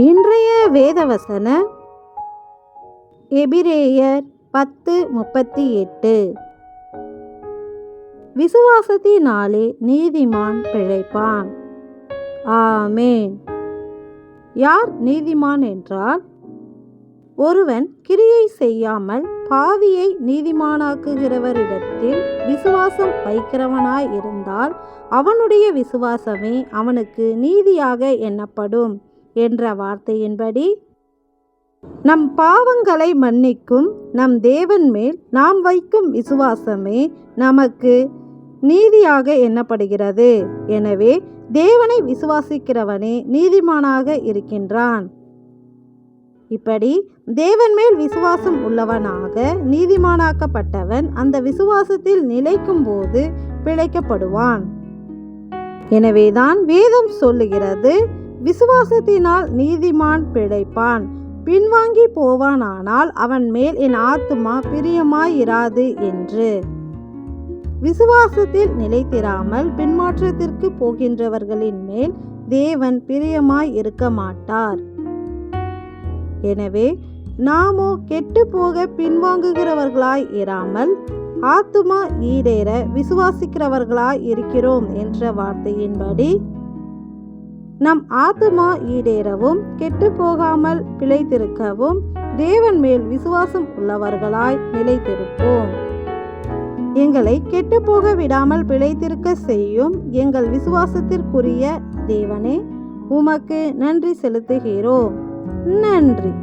இன்றைய வேதவசன எபிரேயர் 10:38. விசுவாசத்தினாலே நீதிமான் பிழைப்பான். ஆமென். யார் நீதிமான் என்றால், ஒருவன் கிரியை செய்யாமல் பாவியை நீதிமானாக்குகிறவரிடத்தில் விசுவாசம் வைக்கிறவனாய் இருந்தால் அவனுடைய விசுவாசமே அவனுக்கு நீதியாக எண்ணப்படும் என்ற வார்த்தையின்படி, நம் பாவங்களை மன்னிக்கும் நம் தேவன் மேல் நாம் வைக்கும் விசுவாசமே நமக்கு நீதியாக எண்ணப்படுகிறது. எனவே தேவனை விசுவாசிக்கிறவனே நீதிமானாக இருக்கின்றான். இப்படி தேவன் மேல் விசுவாசம் உள்ளவனாக நீதிமானாக்கப்பட்டவன் அந்த விசுவாசத்தில் நிலைக்கும் போது பிழைக்கப்படுவான். எனவேதான் வேதம் சொல்லுகிறது, விசுவாசத்தினால் நீதிமான் பிழைப்பான். பின்வாங்கி போவானானால் அவன் மேல் என் ஆத்துமா பிரியமாயிராது என்று. விசுவாசத்தில் நிலைத்திராமல் பின்மாற்றத்திற்கு போகின்றவர்களின் மேல் தேவன் பிரியமாய் இருக்க மாட்டார். எனவே நாமோ கெட்டு போக பின்வாங்குகிறவர்களாய் இராமல் ஆத்துமா ஈடேற விசுவாசிக்கிறவர்களாய் இருக்கிறோம் என்ற வார்த்தையின்படி, நம் ஆத்துமா ஈடேறவும் கெட்டு போகாமல் பிழைத்திருக்கவும் தேவன் மேல் விசுவாசம் உள்ளவர்களாய் நிலைத்திருப்போம். எங்களை கெட்டு போக விடாமல் பிழைத்திருக்க செய்யும் எங்கள் விசுவாசத்திற்குரிய தேவனே, உமக்கு நன்றி செலுத்துகிறோம். நன்றி.